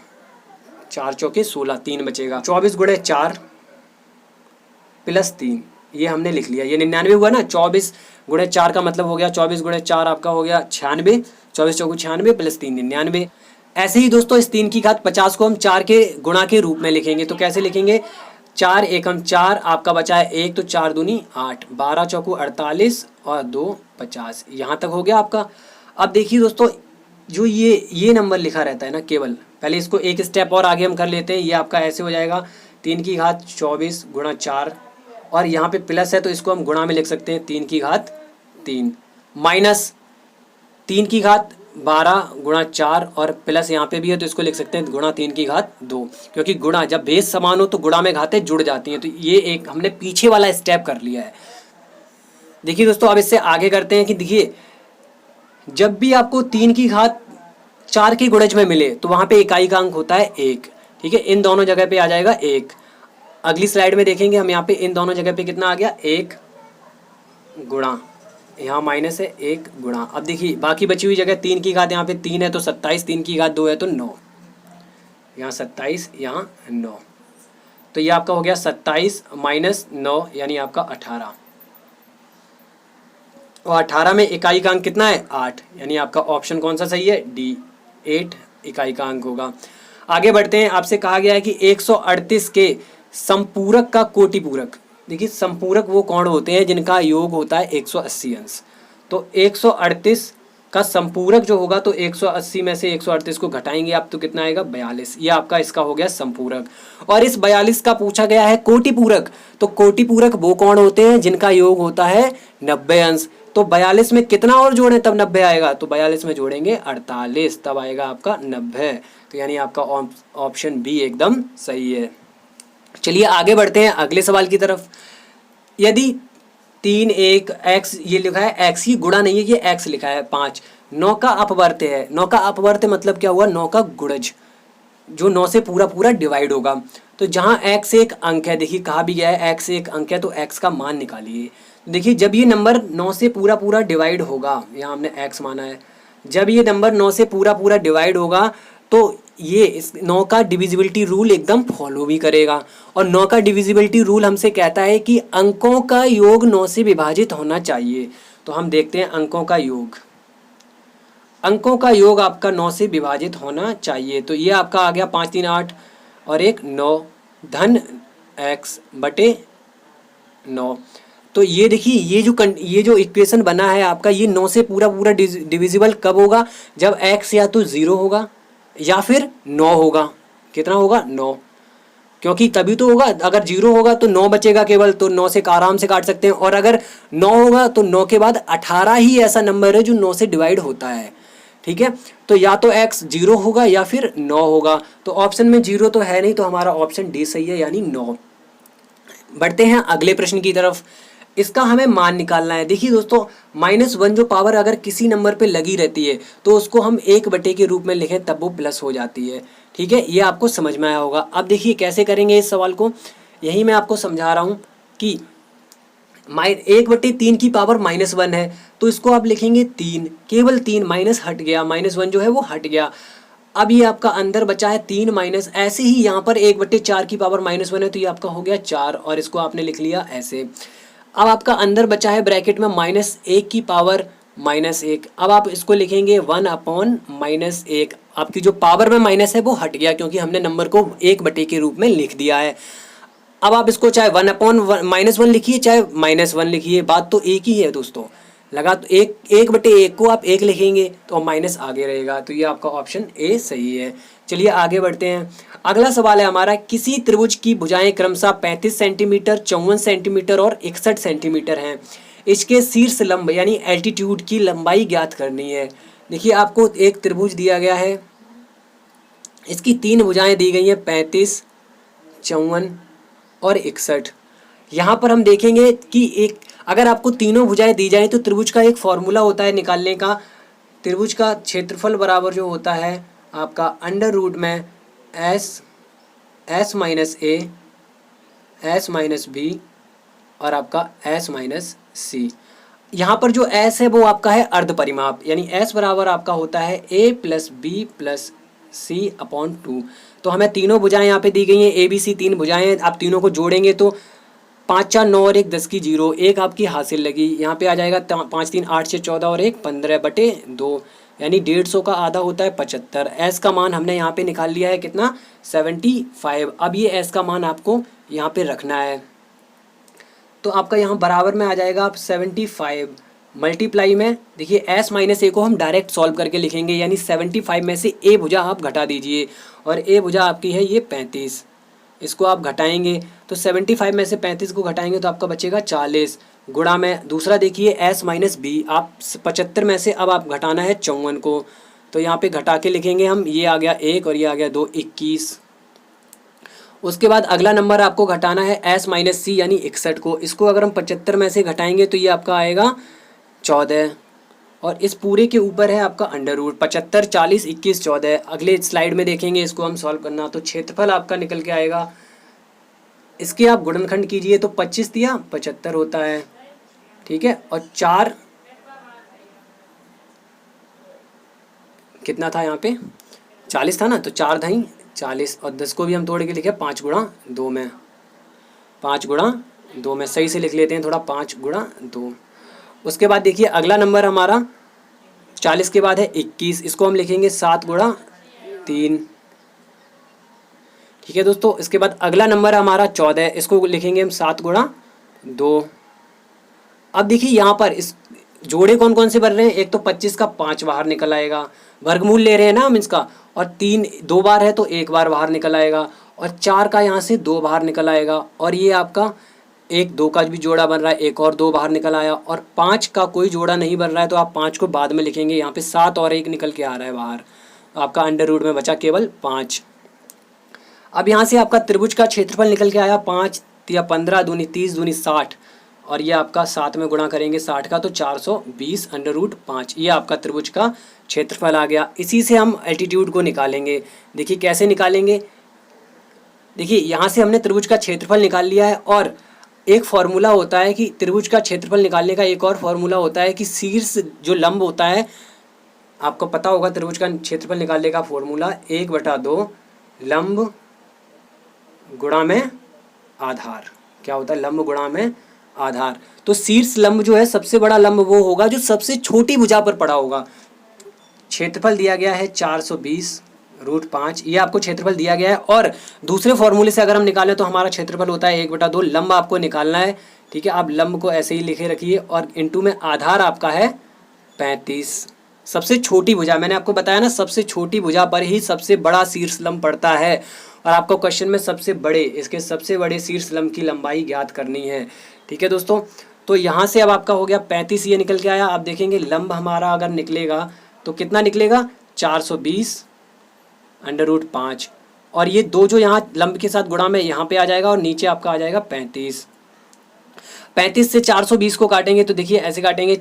4 चौके 16, 3 बचेगा। 24 गुणे 4 प्लस 3, ये हमने लिख लिया। ये 99 हुआ ना, 24 गुणे 4 का मतलब हो गया 24 गुणे 4 आपका हो गया 96, 24 चौको 96 प्लस 3 99। ऐसे ही दोस्तों इस 3 की घात 50 को हम 4 के गुणा के रूप में लिखेंगे, तो कैसे लिखेंगे? 4 एकम 4, आपका बचा है 1, तो 4 दूनी 8, 12 चौको 48 और 2 50, यहाँ तक हो गया आपका। अब देखिए दोस्तों, जो ये नंबर लिखा रहता है ना, केवल पहले इसको एक स्टेप और आगे हम कर लेते हैं। ये आपका ऐसे हो जाएगा 3 की घात 24 गुणा 4, और यहाँ पे प्लस है तो इसको हम गुणा में लिख सकते हैं 3 की घात 3, माइनस 3 की घात 12 गुणा 4, और प्लस यहाँ पे भी है तो इसको लिख सकते हैं गुणा 3 की घात 2, क्योंकि गुणा जब बेस समान हो तो गुणा में घातें जुड़ जाती हैं। तो ये एक हमने पीछे वाला स्टेप कर लिया है। देखिए दोस्तों, अब इससे आगे करते हैं कि देखिए, जब भी आपको 3 की घात 4 के गुणज में मिले तो वहाँ पे इकाई का अंक होता है 1। ठीक है, इन दोनों जगह पे आ जाएगा 1। अगली स्लाइड में देखेंगे हम, यहाँ पे इन दोनों जगह पे कितना आ गया? 1 गुणा, यहाँ माइनस है 1 गुणा। अब देखिए बाकी बची हुई जगह 3 की घात, यहाँ पे 3 है तो 27, 3 की घात 2 है तो 9, यहाँ 27, यहाँ 9, तो ये आपका हो गया 27 माइनस 9, यानी आपका 18, और 18 में इकाई का अंक कितना है? 8, यानी आपका ऑप्शन कौन सा सही है? डी, 8 इकाई का अंक होगा। आगे बढ़ते हैं। आपसे कहा गया है कि 138 के संपूरक का कोटि पूरक। देखिए संपूरक वो कोण होते हैं जिनका योग होता है 180 अंश, तो 138 का संपूरक जो होगा तो 180 में से 138 को घटाएंगे आप तो कितना आएगा? 42। ये आपका इसका हो गया संपूरक। और इस 42 का पूछा गया है कोटि पूरक, तो कोटि पूरक वो कोण होते हैं जिनका योग होता है 90 अंश। तो 42 में कितना और जोड़ें तब 90 आएगा? तो 42 में जोड़ेंगे 48, तब आएगा आपका 90। तो यानी आपका ऑप्शन बी एकदम सही है। चलिए आगे बढ़ते हैं अगले सवाल की तरफ। यदि 3 1 x, ये लिखा है x, ही गुणा नहीं है, ये x लिखा है 5, 9 का अपवर्त्य है। 9 का अपवर्त्य मतलब क्या हुआ? 9 का गुणज, जो 9 से पूरा पूरा डिवाइड होगा। तो जहाँ x एक अंक है, देखिए कहा भी गया है x एक अंक है, तो x का मान निकालिए। देखिए जब ये नंबर 9 से पूरा पूरा डिवाइड होगा, यहाँ हमने x माना है, जब ये नंबर 9 से पूरा पूरा डिवाइड होगा तो ये इस 9 का डिविजिबिलिटी रूल एकदम फॉलो भी करेगा। और 9 का डिविजिबिलिटी रूल हमसे कहता है कि अंकों का योग 9 से विभाजित होना चाहिए। तो हम देखते हैं अंकों का योग, अंकों का योग आपका 9 से विभाजित होना चाहिए। तो ये आपका आ गया 5 3 8 और एक 9 धन x बटे 9। तो ये देखिए ये जो इक्वेशन बना है आपका, ये 9 से पूरा पूरा डिविजिबल कब होगा, जब x या तो 0 होगा या फिर 9 होगा। कितना होगा 9, क्योंकि तभी तो होगा। अगर 0 होगा तो 9 बचेगा केवल, तो 9 से आराम से काट सकते हैं। और अगर 9 होगा तो 9 के बाद 18 ही ऐसा नंबर है जो 9 से डिवाइड होता है। ठीक है, तो या तो x 0 होगा या फिर 9 होगा। तो ऑप्शन में 0 तो है नहीं, तो हमारा ऑप्शन डी सही है, यानी 9। बढ़ते हैं अगले प्रश्न की तरफ। इसका हमें मान निकालना है। देखिए दोस्तों, -1 जो पावर अगर किसी नंबर पे लगी रहती है तो उसको हम 1 बटे के रूप में लिखें तब वो प्लस हो जाती है। ठीक है, ये आपको समझ में आया होगा। अब देखिए कैसे करेंगे इस सवाल को, यही मैं आपको समझा रहा हूँ कि 1/3 की पावर -1 है, तो इसको आप लिखेंगे 3, केवल 3, माइनस हट गया, -1 जो है वो हट गया। अब ये आपका अंदर बचा है 3 माइनस, ऐसे ही यहाँ पर 1/4 की पावर -1 है, तो ये आपका हो गया 4, और इसको आपने लिख लिया ऐसे। अब आपका अंदर बचा है ब्रैकेट में -1 की पावर -1। अब आप इसको लिखेंगे 1/-1। आपकी जो पावर में माइनस है वो हट गया, क्योंकि हमने नंबर को 1 बटे के रूप में लिख दिया है। अब आप इसको चाहे 1/-1 लिखिए, चाहे -1 लिखिए, बात तो एक ही है दोस्तों। लगा तो 1/1 को आप 1 लिखेंगे तो माइनस आगे रहेगा। तो ये आपका ऑप्शन ए सही है। चलिए आगे बढ़ते हैं। अगला सवाल है हमारा, किसी त्रिभुज की भुजाएं क्रमशः 35 सेंटीमीटर, 54 सेंटीमीटर और 61 सेंटीमीटर हैं। इसके शीर्ष लंब यानी एल्टीट्यूड की लंबाई ज्ञात करनी है। देखिए आपको एक त्रिभुज दिया गया है, इसकी 3 भुजाएं दी गई हैं, 35, 54 और 61। यहाँ पर हम देखेंगे कि अगर आपको तीनों भुजाएं दी जाएं तो त्रिभुज का एक फॉर्मूला होता है निकालने का। त्रिभुज का क्षेत्रफल बराबर जो होता है आपका अंडर रूट में s minus a, s minus b और आपका s माइनस c। यहाँ पर जो s है वो आपका है अर्ध परिमाप, यानी s बराबर आपका होता है a plus B plus c upon 2। तो हमें तीनों भुजाएं यहाँ पे दी गई हैं, ए बी सी 3 भुजाएं। आप तीनों को जोड़ेंगे तो 5 4 9 और 1 10 की 0, 1 आपकी हासिल लगी। यहाँ पे आ जाएगा 5 3 8 6 14 और 1 15/2, यानी 150 का आधा होता है 75। एस का मान हमने यहाँ पे निकाल लिया है कितना, 75। अब ये एस का मान आपको यहाँ पे रखना है, तो आपका यहाँ बराबर में आ जाएगा आप 75 मल्टीप्लाई में। देखिए s माइनस ए को हम डायरेक्ट सॉल्व करके लिखेंगे, यानी 75 में से a भुजा आप घटा दीजिए, और a भुजा आपकी है ये 35। इसको आप घटाएंगे तो 75 में से 35 को घटाएंगे तो आपका बचेगा 40, गुणा में दूसरा देखिए s माइनस बी। आप 75 में से अब आप घटाना है 54 को, तो यहाँ पे घटा के लिखेंगे हम, ये आ गया 1 और ये आ गया 2, 21। उसके बाद अगला नंबर आपको घटाना है s माइनस सी यानी 61 को। इसको अगर हम 75 में से घटाएंगे तो ये आपका आएगा 14, और इस पूरे के ऊपर है आपका अंडर रूट 75 40 21 14। अगले स्लाइड में देखेंगे इसको हम सॉल्व करना, तो क्षेत्रफल आपका निकल के आएगा। इसके आप गुणनखंड कीजिए तो 25 दिया 75 होता है, ठीक है। और 4 कितना था यहाँ पे 40 था ना, तो 4 ढाई 40, और 10 को भी हम तोड़ के लिखे 5 गुणा 2 में, 5 गुणा 2 में सही से लिख लेते हैं थोड़ा, 5 गुणा 2। उसके बाद देखिए अगला नंबर हमारा 40 के बाद है 21, इसको हम लिखेंगे 7 गुणा 3, ठीक है दोस्तों। इसके बाद अगला नंबर हमारा 14, इसको लिखेंगे हम 7 गुणा 2। अब देखिए यहाँ पर इस जोड़े कौन कौन से बन रहे हैं, एक तो 25 का 5 बाहर निकल आएगा, वर्गमूल ले रहे हैं ना हम इसका, और 3 2 बार है तो 1 बार बाहर निकल आएगा, और 4 का यहाँ से 2 बाहर निकल आएगा, और ये आपका 1 2 का भी जोड़ा बन रहा है, 1 और 2 बाहर निकल आया, और 5 का कोई जोड़ा नहीं बन रहा है तो आप 5 को बाद में लिखेंगे। यहाँ पे 7 और 1 निकल के आ रहा है बाहर, तो आपका अंडर रूट में बचा केवल 5। अब यहाँ से आपका त्रिभुज का क्षेत्रफल निकल के आया 5 या 15 दूनी 30 दूनी 60, और ये आपका 7 में गुणा करेंगे 60 का तो 420 अंडर रूट 5, ये आपका त्रिभुज का क्षेत्रफल आ गया। इसी से हम एल्टीट्यूड को निकालेंगे। देखिए कैसे निकालेंगे, देखिए यहाँ से हमने त्रिभुज का क्षेत्रफल निकाल लिया है, और एक फॉर्मूला होता है कि त्रिभुज का क्षेत्रफल निकालने का, एक और फॉर्मूला होता है कि शीर्ष जो लंब होता है, आपको पता होगा त्रिभुज का क्षेत्रफल निकालने का फॉर्मूला 1/2 लंब गुणा में आधार। क्या होता है? लंब गुणा में आधार। तो शीर्ष लंब जो है सबसे बड़ा लंब वो होगा जो सबसे छोटी भुजा पर पड़ा होगा। क्षेत्रफल दिया गया है 420√5, ये आपको क्षेत्रफल दिया गया है। और दूसरे फॉर्मूले से अगर हम निकालें तो हमारा क्षेत्रफल होता है 1/2, लंब आपको निकालना है। ठीक है, आप लंब को ऐसे ही लिखे रखिए और इनटू में आधार आपका है 35। सबसे छोटी भुजा, मैंने आपको बताया ना, सबसे छोटी भुजा पर ही सबसे बड़ा शीर्ष लंब पड़ता है। और आपको क्वेश्चन में इसके सबसे बड़े शीर्ष लंब की लंबाई ज्ञात करनी है। ठीक है दोस्तों, तो यहाँ से अब आपका हो गया 35, ये निकल के आया। आप देखेंगे लंब हमारा अगर निकलेगा तो कितना निकलेगा? 420√5, और ये 2 जो यहाँ लंब के साथ गुणा में यहाँ पे आ जाएगा और नीचे आपका आ जाएगा 35। 35 से 420 को काटेंगे तो देखिए ऐसे काटेंगे,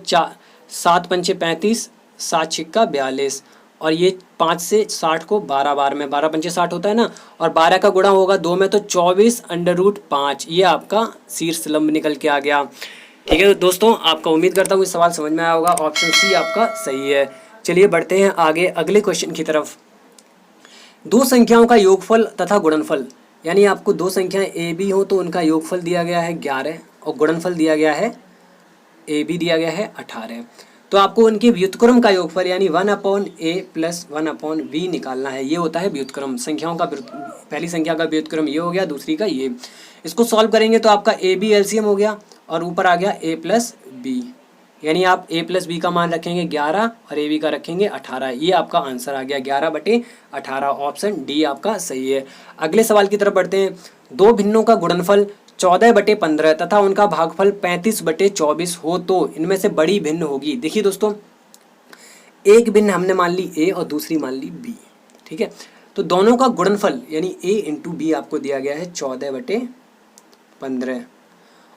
7 पंचे 35, 7 छिक्का 42, और ये 5 से 60 को 12 बार में, 12 पंचे 60 होता है ना, और 12 का गुणा होगा 2 में तो 24√5, ये आपका शीर्ष लंब निकल के आ गया। ठीक है दोस्तों, आपका उम्मीद करता हूँ इस सवाल समझ में आया होगा। ऑप्शन सी आपका सही है। चलिए बढ़ते हैं आगे अगले क्वेश्चन की तरफ। दो संख्याओं का योगफल तथा गुणनफल, यानी आपको दो संख्याएं ए बी हो तो उनका योगफल दिया गया है 11 और गुणनफल दिया गया है ए बी दिया गया है 18। तो आपको उनके व्युत्क्रम का योगफल यानी 1/a + 1/b निकालना है। ये होता है व्युत्क्रम। संख्याओं का पहली संख्या का व्युत्क्रम ये हो गया, दूसरी का ये। इसको सॉल्व करेंगे तो आपका ए बी एलसीएम हो गया और ऊपर आ गया a + b, यानी आप a + b का मान रखेंगे 11 और a b का रखेंगे 18। ये आपका आंसर आ गया 11/18। ऑप्शन डी आपका सही है। अगले सवाल की तरफ बढ़ते हैं। दो भिन्नों का गुणनफल 14/15 तथा उनका भागफल 35/24 हो तो इनमें से बड़ी भिन्न होगी। देखिए दोस्तों, एक भिन्न हमने मान ली a और दूसरी मान ली b। ठीक है, तो दोनों का गुणनफल यानी a × b आपको दिया गया है 14/15,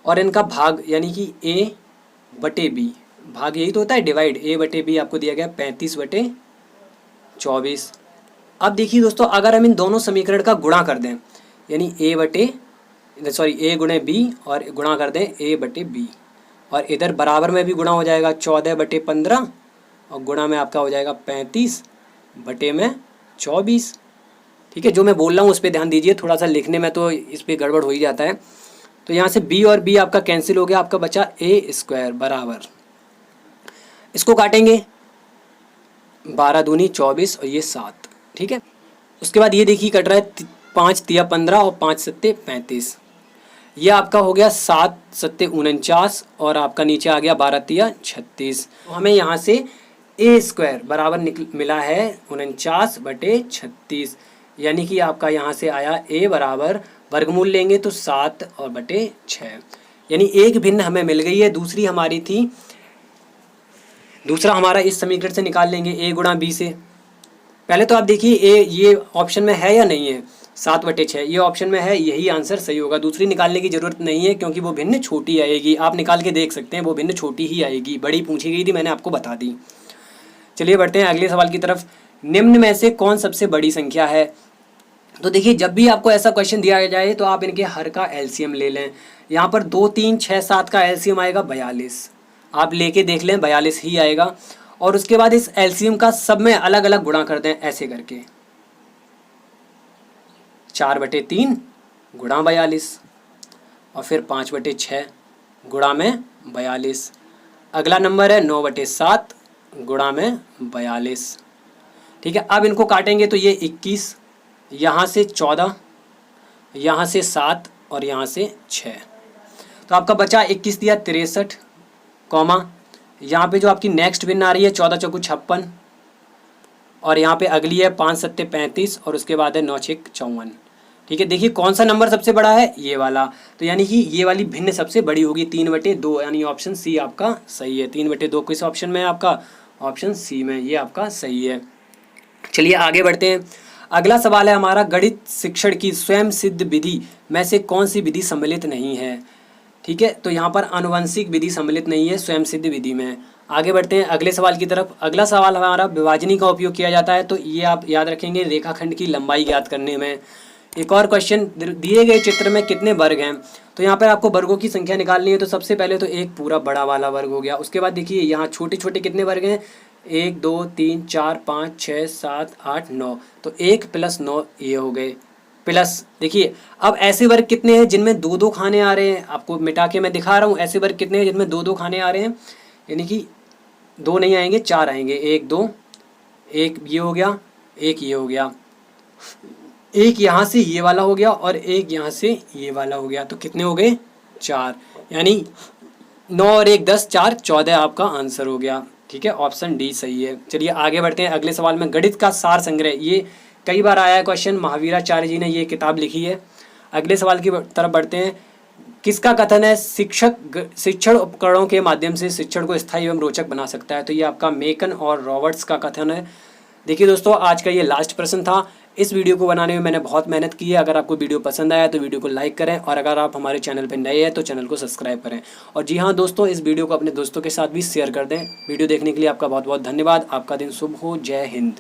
और इनका भाग यानी कि a/b, भाग यही तो होता है डिवाइड, a/b आपको दिया गया 35/24। अब देखिए दोस्तों, अगर हम इन दोनों समीकरण का गुणा कर दें यानी a × b और गुणा कर दें a/b, और इधर बराबर में भी गुणा हो जाएगा 14/15 और गुणा में आपका हो जाएगा 35/24। ठीक है, जो मैं बोल रहा हूँ उस पर ध्यान दीजिए, थोड़ा सा लिखने में तो इस पर गड़बड़ हो ही जाता है। तो यहाँ से b और b आपका कैंसिल हो गया, आपका बचा a² बराबर, इसको काटेंगे 12 दूनी 24 और ये 7। ठीक है, उसके बाद ये देखिए कट रहा है 5 × 15 और 5 × 7 35। ये आपका हो गया 7 × 7 49 और आपका नीचे आ गया 12 × 36। तो हमें यहाँ से a² बराबर मिला है 49/36, यानी कि आपका यहाँ से आया a बराबर, वर्गमूल लेंगे तो 7 और बटे 6, यानी एक भिन्न हमें मिल गई है। दूसरी हमारी थी, दूसरा हमारा इस समीकरण से निकाल लेंगे a × b से। पहले तो आप देखिए a ये ऑप्शन में है या नहीं है, 7/6 ये ऑप्शन में है, यही आंसर सही होगा। दूसरी निकालने की जरूरत नहीं है क्योंकि वो भिन्न छोटी आएगी, आप निकाल के देख सकते हैं, वो भिन्न छोटी ही आएगी, बड़ी पूछी गई थी मैंने आपको बता दी। चलिए बढ़ते हैं अगले सवाल की तरफ। निम्न में से कौन सबसे बड़ी संख्या है? तो देखिए, जब भी आपको ऐसा क्वेश्चन दिया जाए तो आप इनके हर का एलसीएम ले लें। यहाँ पर 2 3 6 7 का एलसीएम आएगा 42, आप लेके देख लें 42 ही आएगा। और उसके बाद इस एलसीएम का सब में अलग अलग गुणा कर दें ऐसे करके, 4/3 गुणा 42 और फिर 5/6 गुणा में 42। अगला नंबर है 9/7 गुणा में 42। ठीक है, अब इनको काटेंगे तो ये 21, यहाँ से 14, यहाँ से 7 और यहाँ से 6, तो आपका बचा 21 दिया 63, कॉमा यहाँ पे जो आपकी नेक्स्ट भिन्न आ रही है 14 × 4 56, और यहाँ पे अगली है 5 × 7 35 और उसके बाद है 9 × 6 54। ठीक है, देखिए कौन सा नंबर सबसे बड़ा है, ये वाला, तो यानी कि ये वाली भिन्न सबसे बड़ी होगी 3/2, यानी ऑप्शन सी आपका सही है। 3/2 किस ऑप्शन में है आपका? ऑप्शन सी में, ये आपका सही है। चलिए आगे बढ़ते हैं। अगला सवाल है हमारा, गणित शिक्षण की स्वयं सिद्ध विधि में से कौन सी विधि सम्मिलित नहीं है? ठीक है, तो यहाँ पर आनुवंशिक विधि सम्मिलित नहीं है स्वयं सिद्ध विधि में। आगे बढ़ते हैं अगले सवाल की तरफ। अगला सवाल हमारा, विभाजनी का उपयोग किया जाता है, तो ये आप याद रखेंगे रेखाखंड की लंबाई ज्ञात करने में। एक और क्वेश्चन, दिए गए चित्र में कितने वर्ग हैं? तो यहाँ पर आपको वर्गों की संख्या निकालनी है। तो सबसे पहले तो एक पूरा बड़ा वाला वर्ग हो गया, उसके बाद देखिए यहाँ छोटे छोटे कितने वर्ग हैं, 1 2 3 4 5 6 7 8 9, तो 1 + 9 ये हो गए। प्लस देखिए अब ऐसे वर्ग कितने हैं जिनमें दो दो खाने आ रहे हैं, आपको मिटा के मैं दिखा रहा हूँ। ऐसे वर्ग कितने हैं जिनमें दो दो खाने आ रहे हैं, यानी कि 2 नहीं आएंगे, 4 आएंगे। 1 2, एक ये हो गया, एक ये हो गया, एक यहाँ से ये वाला हो गया और एक यहाँ से ये वाला हो गया, तो कितने हो गए, 4। यानी 9 और 1 10, 4 14 आपका आंसर हो गया। ठीक है, ऑप्शन डी सही है। चलिए आगे बढ़ते हैं अगले सवाल में। गणित का सार संग्रह, ये कई बार आया है क्वेश्चन, महावीराचार्य जी ने ये किताब लिखी है। अगले सवाल की तरफ बढ़ते हैं। किसका कथन है शिक्षण उपकरणों के माध्यम से शिक्षण को स्थायी एवं रोचक बना सकता है? तो ये आपका मेकन और रॉबर्ट्स का कथन है। देखिए दोस्तों, आज का ये लास्ट प्रश्न था। इस वीडियो को बनाने में मैंने बहुत मेहनत की है। अगर आपको वीडियो पसंद आया तो वीडियो को लाइक करें, और अगर आप हमारे चैनल पर नए हैं तो चैनल को सब्सक्राइब करें। और जी हाँ दोस्तों, इस वीडियो को अपने दोस्तों के साथ भी शेयर कर दें। वीडियो देखने के लिए आपका बहुत बहुत धन्यवाद। आपका दिन शुभ हो। जय हिंद।